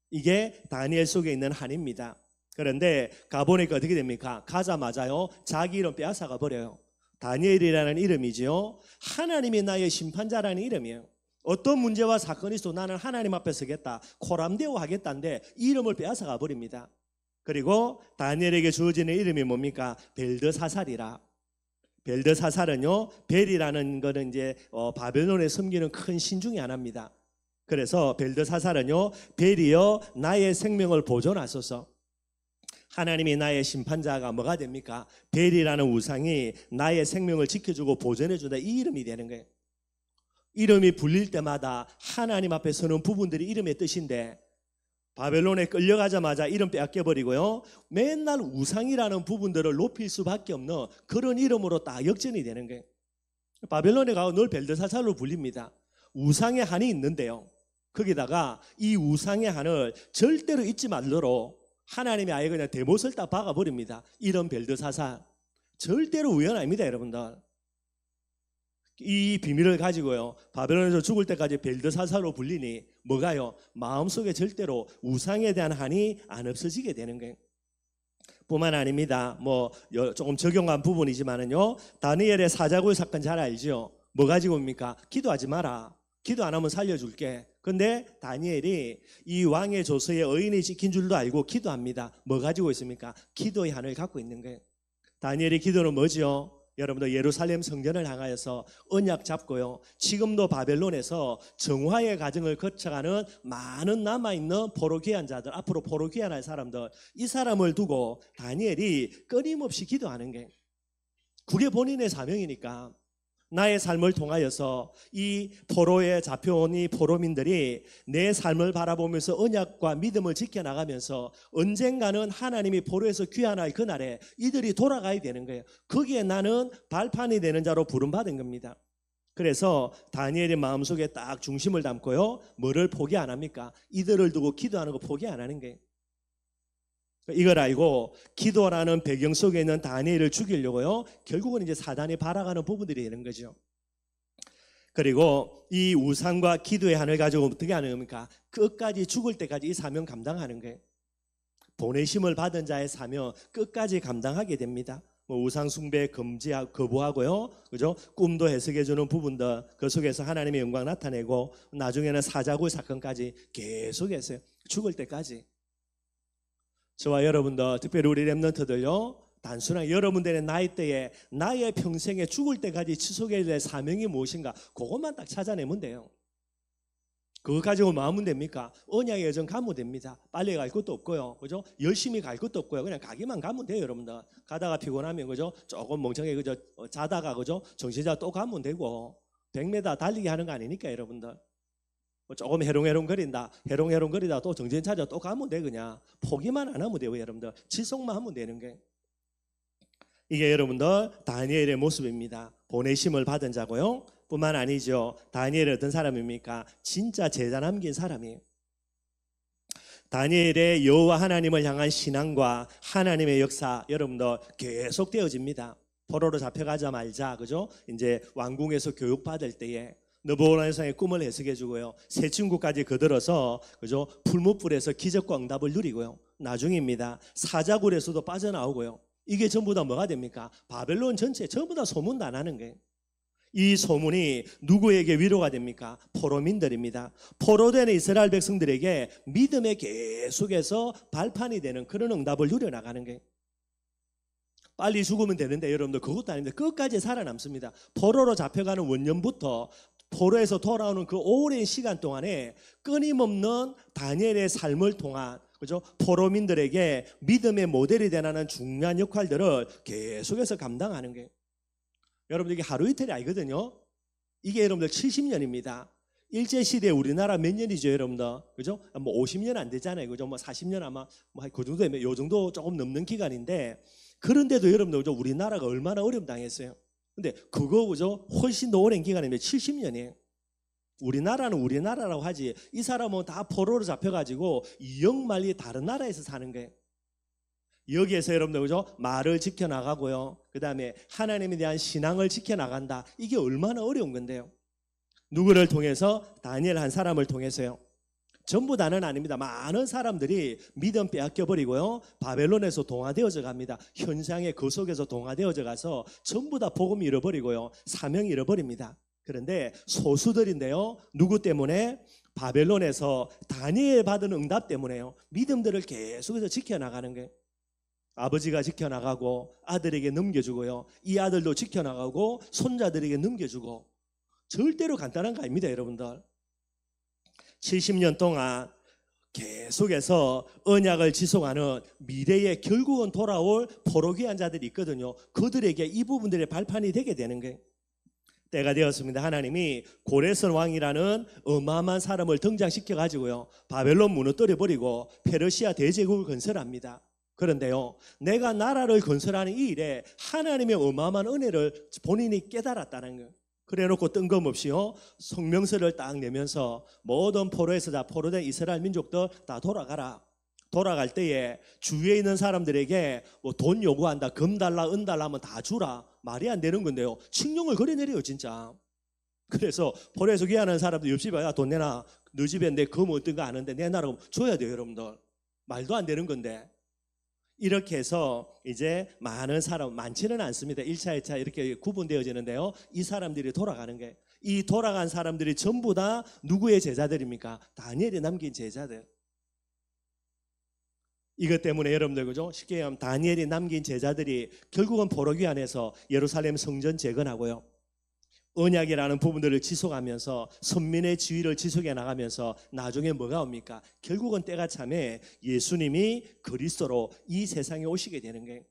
이게 다니엘 속에 있는 한입니다. 그런데 가보니까 어떻게 됩니까? 가자마자요, 자기 이름 빼앗아가 버려요. 다니엘이라는 이름이지요, 하나님이 나의 심판자라는 이름이에요. 어떤 문제와 사건이 있어도 나는 하나님 앞에 서겠다, 코람데오 하겠다는데 이 이름을 빼앗아가 버립니다. 그리고 다니엘에게 주어지는 이름이 뭡니까? 벨드사살이라. 벨드사살은요, 벨이라는 거는 이제 바벨론에 섬기는 큰 신 중에 하나입니다. 그래서 벨드사살은요, 벨이여 나의 생명을 보존하소서. 하나님이 나의 심판자가 뭐가 됩니까? 벨이라는 우상이 나의 생명을 지켜주고 보존해준다, 이 이름이 되는 거예요. 이름이 불릴 때마다 하나님 앞에 서는 부분들이 이름의 뜻인데, 바벨론에 끌려가자마자 이름 빼앗겨버리고요, 맨날 우상이라는 부분들을 높일 수밖에 없는 그런 이름으로 딱 역전이 되는 거예요. 바벨론에 가고 늘 벨드사살로 불립니다. 우상의 한이 있는데요, 거기다가 이 우상의 한을 절대로 잊지 말도록 하나님이 아예 그냥 대못을 딱 박아버립니다. 이런 벨드사살 절대로 우연 아닙니다. 여러분들, 이 비밀을 가지고요, 바벨론에서 죽을 때까지 벨드사살로 불리니 뭐가요? 마음속에 절대로 우상에 대한 한이 안 없어지게 되는 거예요. 뿐만 아닙니다. 뭐 조금 적용한 부분이지만은요, 다니엘의 사자굴 사건 잘 알죠? 뭐 가지고 옵니까? 기도하지 마라. 기도 안 하면 살려줄게. 근데 다니엘이 이 왕의 조서에 의인이 찍힌 줄도 알고 기도합니다. 뭐 가지고 있습니까? 기도의 한을 갖고 있는 거예요. 다니엘의 기도는 뭐죠? 여러분들, 예루살렘 성전을 향하여서 언약 잡고요, 지금도 바벨론에서 정화의 과정을 거쳐가는 많은 남아있는 포로 귀환 자들, 앞으로 포로 귀환할 사람들, 이 사람을 두고 다니엘이 끊임없이 기도하는 게, 그게 본인의 사명이니까 나의 삶을 통하여서 이 포로에 잡혀온 이 포로민들이 내 삶을 바라보면서 언약과 믿음을 지켜나가면서 언젠가는 하나님이 포로에서 귀환할 그날에 이들이 돌아가야 되는 거예요. 거기에 나는 발판이 되는 자로 부름받은 겁니다. 그래서 다니엘의 마음속에 딱 중심을 담고요, 뭐를 포기 안 합니까? 이들을 두고 기도하는 거 포기 안 하는 거예요. 이걸 알고 기도라는 배경 속에 있는 다니엘을 죽이려고요, 결국은 이제 사단이 발악하는 부분들이 되는 거죠. 그리고 이 우상과 기도의 한을 가지고 어떻게 하는 겁니까? 끝까지 죽을 때까지 이 사명 감당하는 거예요. 보내심을 받은 자의 사명 끝까지 감당하게 됩니다. 뭐 우상 숭배 거부하고요, 그죠? 꿈도 해석해 주는 부분들, 그 속에서 하나님의 영광 나타내고, 나중에는 사자굴 사건까지 계속했어요. 죽을 때까지. 저와 여러분들, 특별히 우리 렘넌트들요, 단순한 여러분들의 나이대에 나의 평생에 죽을 때까지 지속해야 될 사명이 무엇인가, 그것만 딱 찾아내면 돼요. 그거 가지고 마음은 됩니까? 언약의 여정 가면 됩니다. 빨리 갈 것도 없고요, 그죠? 열심히 갈 것도 없고요, 그냥 가기만 가면 돼요. 여러분들, 가다가 피곤하면, 그죠? 조금 멍청하게, 그죠? 자다가, 그죠? 정신 잡아 또 가면 되고, 100m 달리기 하는 거 아니니까 여러분들. 조금 해롱해롱거린다, 해롱해롱거리다 또 정신 찾아 또 가면 돼. 그냥 포기만 안 하면 돼요. 여러분들, 지속만 하면 되는 게, 이게 여러분들 다니엘의 모습입니다. 보내심을 받은 자고요, 뿐만 아니죠, 다니엘은 어떤 사람입니까? 진짜 제자 남긴 사람이에요. 다니엘의 여호와 하나님을 향한 신앙과 하나님의 역사, 여러분들 계속 되어집니다. 포로로 잡혀가자 말자, 그죠? 이제 왕궁에서 교육받을 때에 느부갓네살의 꿈을 해석해 주고요, 새 친구까지 거들어서, 그죠? 풀무불에서 기적과 응답을 누리고요, 나중입니다, 사자굴에서도 빠져나오고요. 이게 전부 다 뭐가 됩니까? 바벨론 전체 전부 다 소문 다 나는 거예요. 이 소문이 누구에게 위로가 됩니까? 포로민들입니다. 포로된 이스라엘 백성들에게 믿음에 계속해서 발판이 되는 그런 응답을 누려나가는 거예요. 빨리 죽으면 되는데 여러분들, 그것도 아닙니다. 끝까지 살아남습니다. 포로로 잡혀가는 원년부터 포로에서 돌아오는 그 오랜 시간 동안에 끊임없는 다니엘의 삶을 통한 그죠? 포로민들에게 믿음의 모델이 되는 중요한 역할들을 계속해서 감당하는 거예요. 여러분들 이게 하루 이틀이 아니거든요. 이게 여러분들 70년입니다. 일제시대 우리나라 몇 년이죠, 여러분들? 그죠? 뭐 50년 안 되잖아요. 그죠? 뭐 40년 아마 뭐 그 정도, 요 정도 조금 넘는 기간인데, 그런데도 여러분들, 그죠? 우리나라가 얼마나 어려움 당했어요. 근데 그거, 그죠? 훨씬 더 오랜 기간이면 70년이에요. 우리나라는 우리나라라고 하지, 이 사람은 다 포로로 잡혀가지고 이역만리 다른 나라에서 사는 거예요. 여기에서 여러분들, 그죠? 말을 지켜나가고요. 그 다음에 하나님에 대한 신앙을 지켜나간다. 이게 얼마나 어려운 건데요. 누구를 통해서? 다니엘 한 사람을 통해서요. 전부 다는 아닙니다. 많은 사람들이 믿음 빼앗겨버리고요. 바벨론에서 동화되어져 갑니다. 현상의 그 속에서 동화되어져 가서 전부 다 복음 잃어버리고요. 사명 잃어버립니다. 그런데 소수들인데요. 누구 때문에? 바벨론에서 다니엘 받은 응답 때문에요. 믿음들을 계속해서 지켜나가는 거예요. 아버지가 지켜나가고 아들에게 넘겨주고요. 이 아들도 지켜나가고 손자들에게 넘겨주고. 절대로 간단한 거 아닙니다, 여러분들. 70년 동안 계속해서 언약을 지속하는 미래에 결국은 돌아올 포로귀한 자들이 있거든요. 그들에게 이 부분들의 발판이 되게 되는 거예요. 때가 되었습니다. 하나님이 고레스 왕이라는 어마어마한 사람을 등장시켜 가지고요, 바벨론 무너뜨려 버리고 페르시아 대제국을 건설합니다. 그런데요, 내가 나라를 건설하는 이 일에 하나님의 어마어마한 은혜를 본인이 깨달았다는 거예요. 그래놓고 뜬금없이요, 성명서를 딱 내면서 모든 포로에서 다 포로된 이스라엘 민족들 다 돌아가라. 돌아갈 때에 주위에 있는 사람들에게 뭐 돈 요구한다, 금 달라, 은 달라 하면 다 주라. 말이 안 되는 건데요, 칙령을 걸어내려요, 진짜. 그래서 포로에서 귀환하는 사람들 옆집에 야, 돈 내놔. 너 집에 내 금 어떤 거 아는데 내놔라고 줘야 돼요, 여러분들. 말도 안 되는 건데. 이렇게 해서 이제 많은 사람, 많지는 않습니다. 1차, 2차 이렇게 구분되어지는데요. 이 사람들이 돌아가는 게, 이 돌아간 사람들이 전부 다 누구의 제자들입니까? 다니엘이 남긴 제자들. 이것 때문에 여러분들, 그죠? 쉽게 얘기하면 다니엘이 남긴 제자들이 결국은 포로귀환에서 예루살렘 성전 재건하고요, 언약이라는 부분들을 지속하면서 선민의 지위를 지속해 나가면서 나중에 뭐가 옵니까? 결국은 때가 참에 예수님이 그리스도로 이 세상에 오시게 되는 거예요.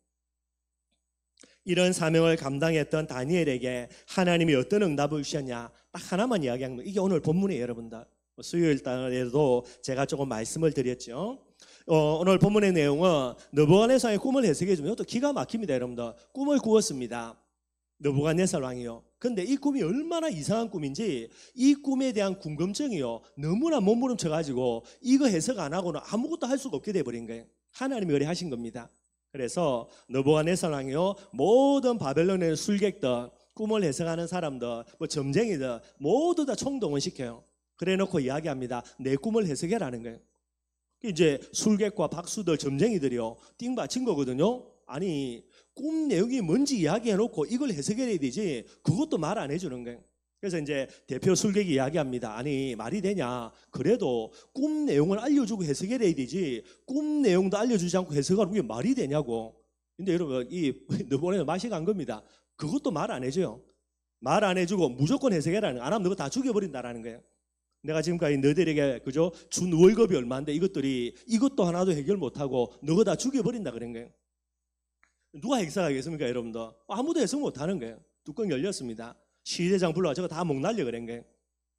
이런 사명을 감당했던 다니엘에게 하나님이 어떤 응답을 주셨냐? 딱 하나만 이야기하는 거예요. 이게 오늘 본문이에요, 여러분들. 수요일 날에도 제가 조금 말씀을 드렸죠. 오늘 본문의 내용은 느부갓네살의 꿈을 해석해 주면 이것도 기가 막힙니다, 여러분들. 꿈을 꾸었습니다, 느부갓네살 왕이요. 근데 이 꿈이 얼마나 이상한 꿈인지, 이 꿈에 대한 궁금증이요, 너무나 몸부림쳐가지고 이거 해석 안 하고는 아무것도 할 수가 없게 돼버린 거예요. 하나님이 그래 하신 겁니다. 그래서 느부갓네살 왕이요, 모든 바벨론의 술객들, 꿈을 해석하는 사람들, 뭐 점쟁이들 모두 다 총동원시켜요. 그래놓고 이야기합니다. 내 꿈을 해석해라는 거예요. 이제 술객과 박수들, 점쟁이들이요, 띵 받친 거거든요. 아니, 꿈 내용이 뭔지 이야기해놓고 이걸 해석해야 되지, 그것도 말 안 해주는 거예요. 그래서 이제 대표 술객이 이야기합니다. 아니, 말이 되냐? 그래도 꿈 내용을 알려주고 해석해야 되지, 꿈 내용도 알려주지 않고 해석하는 게 말이 되냐고. 근데 여러분, 이 너번에 맛이 간 겁니다. 그것도 말 안 해줘요. 말 안 해주고 무조건 해석해라는 거예요. 안 하면 너가 다 죽여버린다라는 거예요. 내가 지금까지 너희들에게, 그죠? 준 월급이 얼마인데 이것들이 이것도 하나도 해결 못하고 너가 다 죽여버린다 그런 거예요. 누가 해석하겠습니까, 여러분들? 아무도 해석 못하는 거예요. 뚜껑 열렸습니다. 시대장 불러와 저거 다 목 날려 그런 거예요.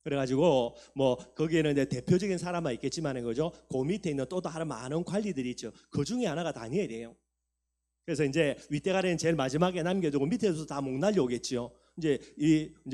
그래가지고 뭐 거기에는 이제 대표적인 사람만 있겠지만, 그죠? 그 밑에 있는 또 다른 많은 관리들이 있죠. 그 중에 하나가 다니엘이에요. 그래서 이제 윗대가리는 제일 마지막에 남겨두고 밑에서 다 목 날려 오겠죠. 이제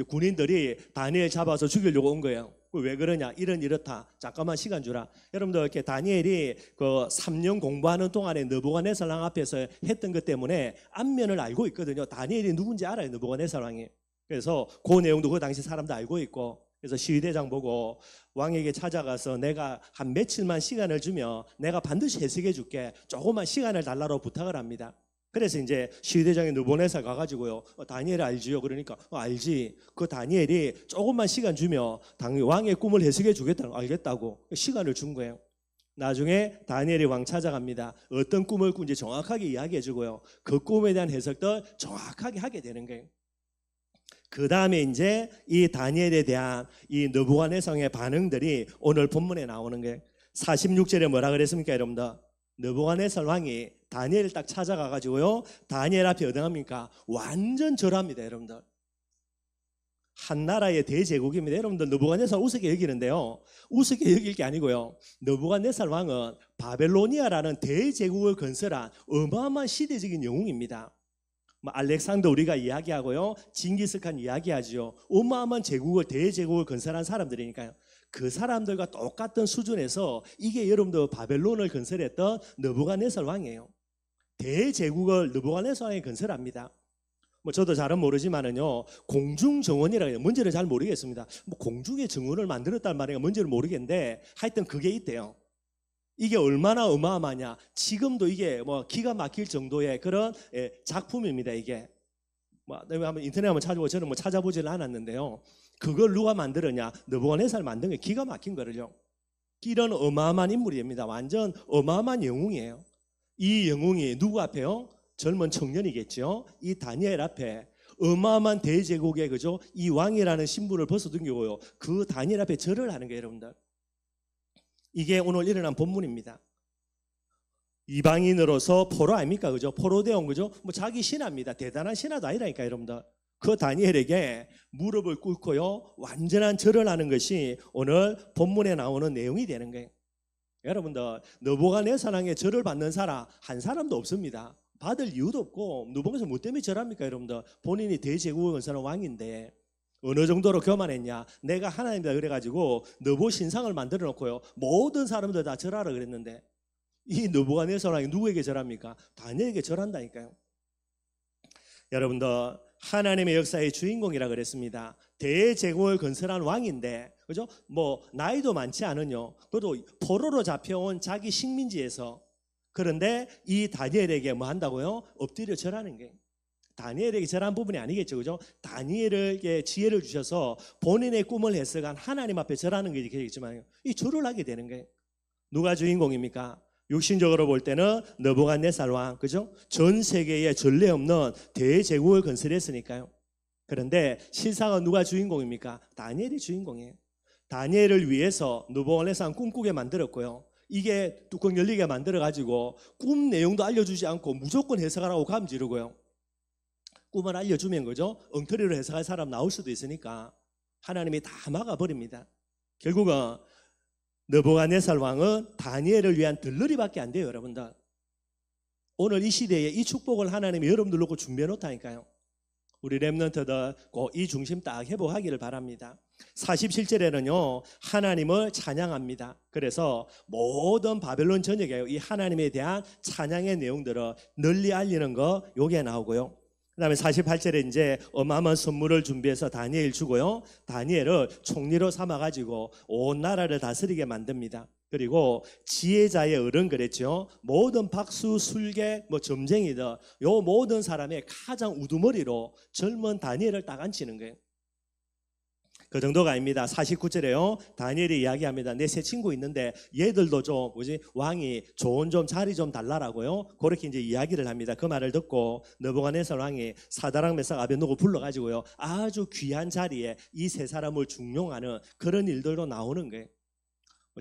군인들이 다니엘 잡아서 죽이려고 온 거예요. 왜 그러냐? 이렇다. 잠깐만 시간 주라. 여러분들, 이렇게 다니엘이 그 3년 공부하는 동안에 느부갓네살 왕 앞에서 했던 것 때문에 안면을 알고 있거든요. 다니엘이 누군지 알아요, 느부갓네살 왕이. 그래서 그 내용도 그 당시 사람도 알고 있고. 그래서 시위대장 보고 왕에게 찾아가서 내가 한 며칠만 시간을 주면 내가 반드시 해석해 줄게, 조금만 시간을 달라고 부탁을 합니다. 그래서 이제 시위대장이 느부갓네살 가가지고요, 다니엘 알지요? 그러니까 알지. 그 다니엘이 조금만 시간 주면 당연히 왕의 꿈을 해석해 주겠다고. 알겠다고 시간을 준 거예요. 나중에 다니엘이 왕 찾아갑니다. 어떤 꿈을 꾼지 정확하게 이야기해 주고요, 그 꿈에 대한 해석도 정확하게 하게 되는 거예요. 그 다음에 이제 이 다니엘에 대한 이 느부갓네살의 반응들이 오늘 본문에 나오는 거예요. 46절에 뭐라 그랬습니까, 여러분들? 느부갓네살 왕이 다니엘을 딱 찾아가 가지고요, 다니엘 앞에 어떠합니까? 완전 절합니다, 여러분들. 한 나라의 대제국입니다. 여러분들 느부갓네살 우습게 여기는데요, 우습게 여길 게 아니고요, 느부갓네살 왕은 바벨로니아라는 대제국을 건설한 어마어마한 시대적인 영웅입니다. 알렉산더 우리가 이야기하고요, 징기스칸 이야기하죠. 어마어마한 제국을, 대제국을 건설한 사람들이니까요. 그 사람들과 똑같은 수준에서 이게 여러분들 바벨론을 건설했던 느부갓네살 왕이에요. 대제국을 느부갓네살 왕이 건설합니다. 저도 잘은 모르지만은요, 공중정원이라고 해요. 뭔지를 잘 모르겠습니다. 공중의 정원을 만들었단 말이에요. 뭔지를 모르겠는데 하여튼 그게 있대요. 이게 얼마나 어마어마하냐. 지금도 이게 기가 막힐 정도의 그런 작품입니다. 이게 한번 인터넷 한번 찾아보고, 저는 찾아보지는 않았는데요, 그걸 누가 만들었냐? 느부갓네살 만든 게 기가 막힌 거를요. 이런 어마어마한 인물입니다. 완전 어마어마한 영웅이에요. 이 영웅이 누구 앞에요? 젊은 청년이겠죠. 이 다니엘 앞에 어마어마한 대제국의 그죠, 이 왕이라는 신분을 벗어던지고요, 그 다니엘 앞에 절을 하는 거예요, 여러분들. 이게 오늘 일어난 본문입니다. 이방인으로서 포로 아닙니까, 그죠? 포로되온 그죠? 자기 신하입니다. 대단한 신하도 아니라니까, 여러분들. 그 다니엘에게 무릎을 꿇고요, 완전한 절을 하는 것이 오늘 본문에 나오는 내용이 되는 거예요. 여러분들, 느부갓네살 왕의 절을 받는 사람 한 사람도 없습니다. 받을 이유도 없고, 느부갓네살 뭐 때문에 절합니까, 여러분들? 본인이 대제국을 건설한 왕인데 어느 정도로 교만했냐? 내가 하나님이다 그래가지고 느부 신상을 만들어 놓고요, 모든 사람들 다 절하라 그랬는데, 이 느부갓네살 왕이 누구에게 절합니까? 다니엘에게 절한다니까요. 여러분들, 하나님의 역사의 주인공이라 그랬습니다. 대제국을 건설한 왕인데, 그죠? 나이도 많지 않은요, 그래도 포로로 잡혀온 자기 식민지에서, 그런데 이 다니엘에게 뭐 한다고요? 엎드려 절하는 게, 다니엘에게 절한 부분이 아니겠죠, 그죠? 다니엘에게 지혜를 주셔서 본인의 꿈을 해석한 하나님 앞에 절하는 게 되겠지만, 이 절을 하게 되는 거예요. 누가 주인공입니까? 육신적으로 볼 때는 느부갓네살 왕, 그죠? 전 세계에 전례 없는 대제국을 건설했으니까요. 그런데 실상은 누가 주인공입니까? 다니엘이 주인공이에요. 다니엘을 위해서 느부갓네살 왕 꿈꾸게 만들었고요, 이게 뚜껑 열리게 만들어 가지고 꿈 내용도 알려주지 않고 무조건 해석하라고 감지르고요, 꿈을 알려주면 그죠, 엉터리로 해석할 사람 나올 수도 있으니까 하나님이 다 막아버립니다. 결국은 느부갓네살 왕은 다니엘을 위한 들러리밖에 안 돼요, 여러분들. 오늘 이 시대에 이 축복을 하나님이 여러분들 놓고 준비해 놓다니까요. 우리 렘넌트들 꼭 이 중심 딱 회복하기를 바랍니다. 47절에는요, 하나님을 찬양합니다. 그래서 모든 바벨론 전역에 이 하나님에 대한 찬양의 내용들을 널리 알리는 거 요게 나오고요. 그 다음에 48절에 이제 어마어마한 선물을 준비해서 다니엘 주고요, 다니엘을 총리로 삼아가지고 온 나라를 다스리게 만듭니다. 그리고 지혜자의 어른 그랬죠. 모든 박수, 술객, 점쟁이들, 요 모든 사람의 가장 우두머리로 젊은 다니엘을 딱 앉히는 거예요. 그 정도가 아닙니다. 49절에요, 다니엘이 이야기합니다. 내 새 친구 있는데 얘들도 좀 왕이 좋은 좀 자리 좀 달라라고요, 그렇게 이제 이야기를 합니다. 그 말을 듣고 느부갓네살 왕이 사드락 메삭 아벳느고 불러가지고요, 아주 귀한 자리에 이 세 사람을 중용하는 그런 일들도 나오는 거예요.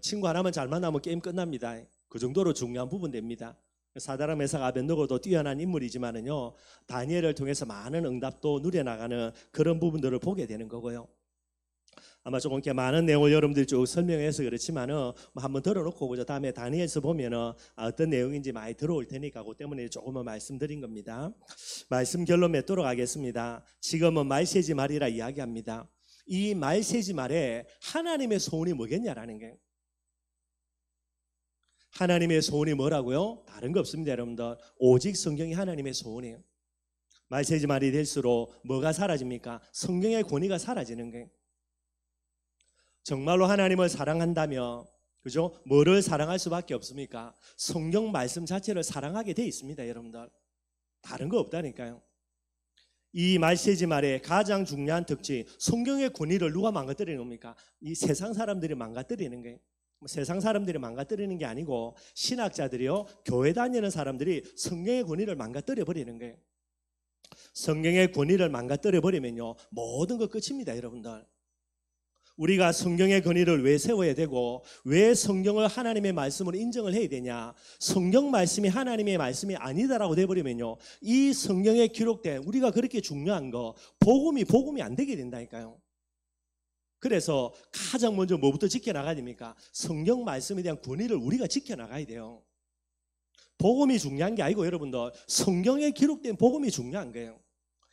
친구 하나만 잘 만나면 게임 끝납니다. 그 정도로 중요한 부분 됩니다. 사드락 메삭 아벳느고도 뛰어난 인물이지만은요, 다니엘을 통해서 많은 응답도 누려나가는 그런 부분들을 보게 되는 거고요. 아마 조금 이렇게 많은 내용을 여러분들이 쭉 설명해서 그렇지만은 한번 들어놓고 보죠. 다음에 다니엘서 보면은 어떤 내용인지 많이 들어올 테니까 그 때문에 조금은 말씀드린 겁니다. 말씀 결론 맺도록 하겠습니다. 지금은 말세지 말이라 이야기합니다. 이 말세지 말에 하나님의 소원이 뭐겠냐라는 게, 하나님의 소원이 뭐라고요? 다른 거 없습니다, 여러분들. 오직 성경이 하나님의 소원이에요. 말세지 말이 될수록 뭐가 사라집니까? 성경의 권위가 사라지는 거예요. 정말로 하나님을 사랑한다면, 그죠? 뭐를 사랑할 수밖에 없습니까? 성경 말씀 자체를 사랑하게 돼 있습니다, 여러분들. 다른 거 없다니까요. 이 말세지 말의 가장 중요한 특징, 성경의 권위를 누가 망가뜨리는 겁니까? 이 세상 사람들이 망가뜨리는 거예요. 세상 사람들이 망가뜨리는 게 아니고 신학자들이요, 교회 다니는 사람들이 성경의 권위를 망가뜨려 버리는 거예요. 성경의 권위를 망가뜨려 버리면요, 모든 거 끝입니다, 여러분들. 우리가 성경의 권위를 왜 세워야 되고 왜 성경을 하나님의 말씀으로 인정을 해야 되냐? 성경 말씀이 하나님의 말씀이 아니다라고 돼버리면요, 이 성경에 기록된 우리가 그렇게 중요한 거 복음이 안 되게 된다니까요. 그래서 가장 먼저 뭐부터 지켜나가야 됩니까? 성경 말씀에 대한 권위를 우리가 지켜나가야 돼요. 복음이 중요한 게 아니고 여러분들, 성경에 기록된 복음이 중요한 거예요.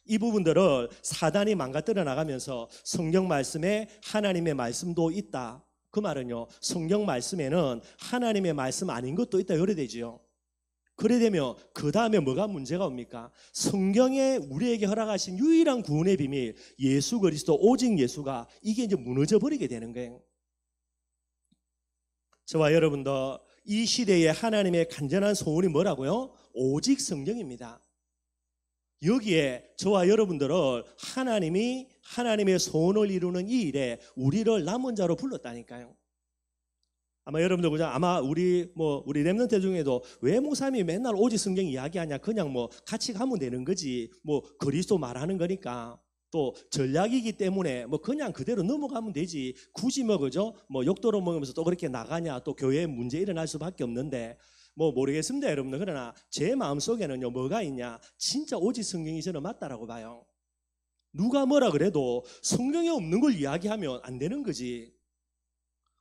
이 부분들을 사단이 망가뜨려 나가면서 성경 말씀에 하나님의 말씀도 있다. 그 말은요, 성경 말씀에는 하나님의 말씀 아닌 것도 있다 그래 되지요. 그래 되면 그 다음에 뭐가 문제가 옵니까? 성경에 우리에게 허락하신 유일한 구원의 비밀 예수 그리스도 오직 예수가 이게 이제 무너져 버리게 되는 거예요. 저와 여러분들, 이 시대에 하나님의 간절한 소원이 뭐라고요? 오직 성경입니다. 여기에 저와 여러분들을 하나님이 하나님의 소원을 이루는 이 일에 우리를 남은 자로 불렀다니까요. 아마 여러분들 보자, 아마 우리 렘넌트 중에도 왜 목사님이 맨날 오직 성경 이야기하냐, 그냥 같이 가면 되는 거지, 그리스도 말하는 거니까, 또 전략이기 때문에 그냥 그대로 넘어가면 되지, 굳이 그죠? 욕도로 먹으면서 또 그렇게 나가냐, 또 교회에 문제 일어날 수밖에 없는데, 모르겠습니다 여러분들. 그러나 제 마음속에는요, 뭐가 있냐, 진짜 오직 성경이 저는 맞다라고 봐요. 누가 뭐라 그래도 성경에 없는 걸 이야기하면 안 되는 거지.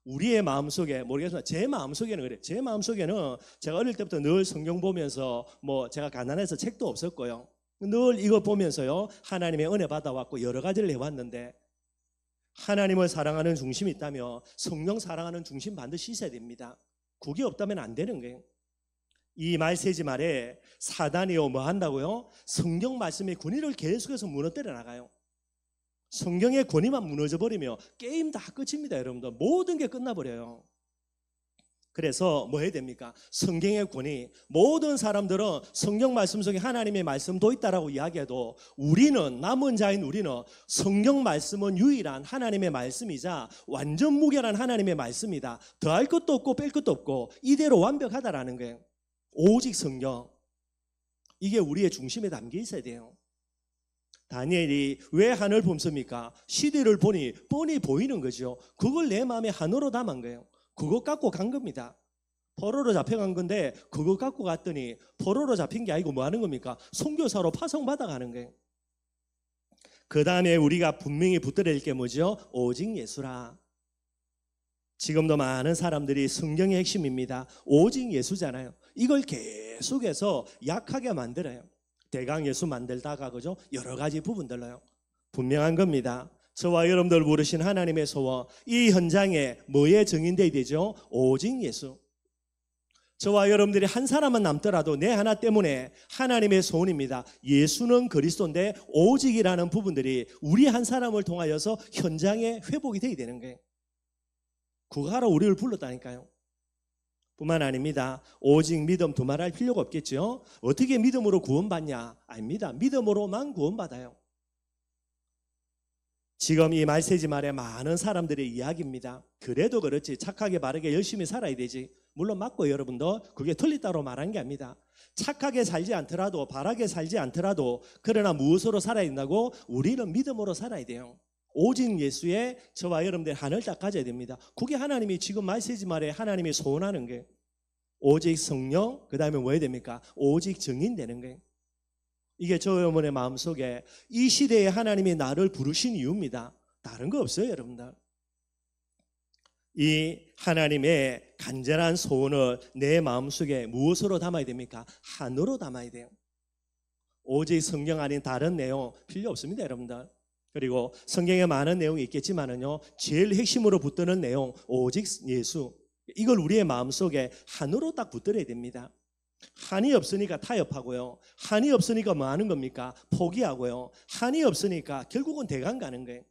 우리의 마음속에, 모르겠습니다, 제 마음속에는 그래. 제 마음속에는 제가 어릴 때부터 늘 성경 보면서 제가 가난해서 책도 없었고요, 늘 이거 보면서요 하나님의 은혜 받아왔고 여러 가지를 해왔는데, 하나님을 사랑하는 중심이 있다면 성령 사랑하는 중심 반드시 있어야 됩니다. 그게 없다면 안 되는 거예요. 이 말세지 말에 사단이요 뭐 한다고요? 성경 말씀의 권위를 계속해서 무너뜨려 나가요. 성경의 권위만 무너져 버리면 게임 다 끝입니다 여러분들. 모든 게 끝나버려요. 그래서 뭐 해야 됩니까? 성경의 권위. 모든 사람들은 성경 말씀 속에 하나님의 말씀도 있다라고 이야기해도 우리는, 남은 자인 우리는 성경 말씀은 유일한 하나님의 말씀이자 완전 무결한 하나님의 말씀이다. 더할 것도 없고 뺄 것도 없고 이대로 완벽하다라는 거예요. 오직 성경, 이게 우리의 중심에 담겨 있어야 돼요. 다니엘이 왜 하늘 봄습니까? 시대를 보니 뻔히 보이는 거죠. 그걸 내 마음에 하늘로 담은 거예요. 그거 갖고 간 겁니다. 포로로 잡혀간 건데 그거 갖고 갔더니 포로로 잡힌 게 아니고 뭐 하는 겁니까? 선교사로 파송받아 가는 거예요. 그 다음에 우리가 분명히 붙들어야 될 게 뭐죠? 오직 예수라. 지금도 많은 사람들이 성경의 핵심입니다. 오직 예수잖아요. 이걸 계속해서 약하게 만들어요. 대강 예수 만들다가 그죠? 여러 가지 부분들로요. 분명한 겁니다. 저와 여러분들 부르신 하나님의 소원, 이 현장에 뭐에 정인돼야 되죠? 오직 예수. 저와 여러분들이 한 사람은 남더라도 내 하나 때문에 하나님의 소원입니다. 예수는 그리스도인데 오직이라는 부분들이 우리 한 사람을 통하여서 현장에 회복이 돼야 되는 거예요. 그거 하러 우리를 불렀다니까요. 뿐만 아닙니다. 오직 믿음 두말할 필요가 없겠죠. 어떻게 믿음으로 구원받냐? 아닙니다. 믿음으로만 구원받아요. 지금 이 말세지 말에 많은 사람들의 이야기입니다. 그래도 그렇지, 착하게 바르게 열심히 살아야 되지. 물론 맞고 여러분들, 그게 틀리다고 말한 게 아닙니다. 착하게 살지 않더라도, 바르게 살지 않더라도, 그러나 무엇으로 살아야 된다고? 우리는 믿음으로 살아야 돼요. 오직 예수에 저와 여러분들 하늘 딱 가져야 됩니다. 그게 하나님이 지금 말세지 말에 하나님이 소원하는 게, 오직 성령, 그 다음에 뭐 해야 됩니까? 오직 증인 되는 거예요. 이게 저 여러분의 마음속에 이 시대에 하나님이 나를 부르신 이유입니다. 다른 거 없어요 여러분들. 이 하나님의 간절한 소원을 내 마음속에 무엇으로 담아야 됩니까? 한으로 담아야 돼요. 오직 성경 아닌 다른 내용 필요 없습니다 여러분들. 그리고 성경에 많은 내용이 있겠지만은요, 제일 핵심으로 붙드는 내용 오직 예수, 이걸 우리의 마음속에 한으로 딱 붙들어야 됩니다. 한이 없으니까 타협하고요, 한이 없으니까 뭐 하는 겁니까? 포기하고요, 한이 없으니까 결국은 대강 가는 거예요.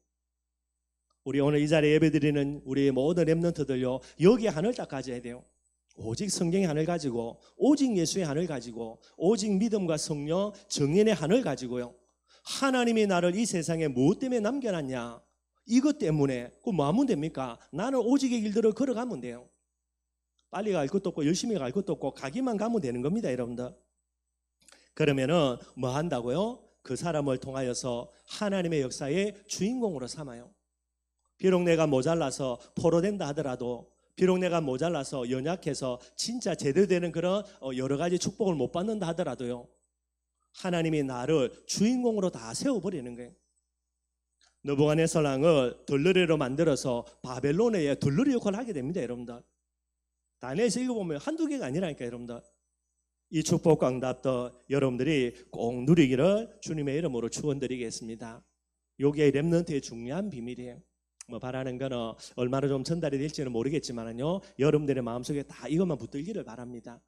우리 오늘 이 자리에 예배드리는 우리 모든 렘넌트들요, 여기에 한을 딱 가져야 돼요. 오직 성경의 한을 가지고, 오직 예수의 한을 가지고, 오직 믿음과 성령 정인의 한을 가지고요, 하나님이 나를 이 세상에 무엇 때문에 남겨놨냐, 이것 때문에 그 뭐 하면 됩니까? 나는 오직의 길들을 걸어가면 돼요. 빨리 갈 것도 없고 열심히 갈 것도 없고 가기만 가면 되는 겁니다 여러분들. 그러면은 뭐 한다고요? 그 사람을 통하여서 하나님의 역사의 주인공으로 삼아요. 비록 내가 모자라서 포로된다 하더라도, 비록 내가 모자라서 연약해서 진짜 제대로 되는 그런 여러 가지 축복을 못 받는다 하더라도요, 하나님이 나를 주인공으로 다 세워버리는 거예요. 느부갓네살 왕을 들러리로 만들어서 바벨론의 들러리 역할을 하게 됩니다. 여러분들, 다니엘서 읽어보면 한두 개가 아니라니까. 여러분들, 이 축복과 응답도 여러분들이 꼭 누리기를 주님의 이름으로 축원드리겠습니다. 이게 렘넌트의 중요한 비밀이에요. 바라는 거는 얼마나 좀 전달이 될지는 모르겠지만요, 여러분들의 마음속에 다 이것만 붙들기를 바랍니다.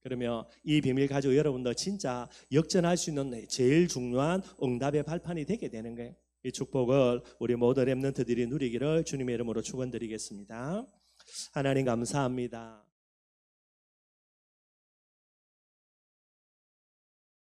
그러면 이 비밀 가지고 여러분도 진짜 역전할 수 있는 제일 중요한 응답의 발판이 되게 되는 거예요. 이 축복을 우리 모든 렘넌트들이 누리기를 주님의 이름으로 축원드리겠습니다. 하나님 감사합니다.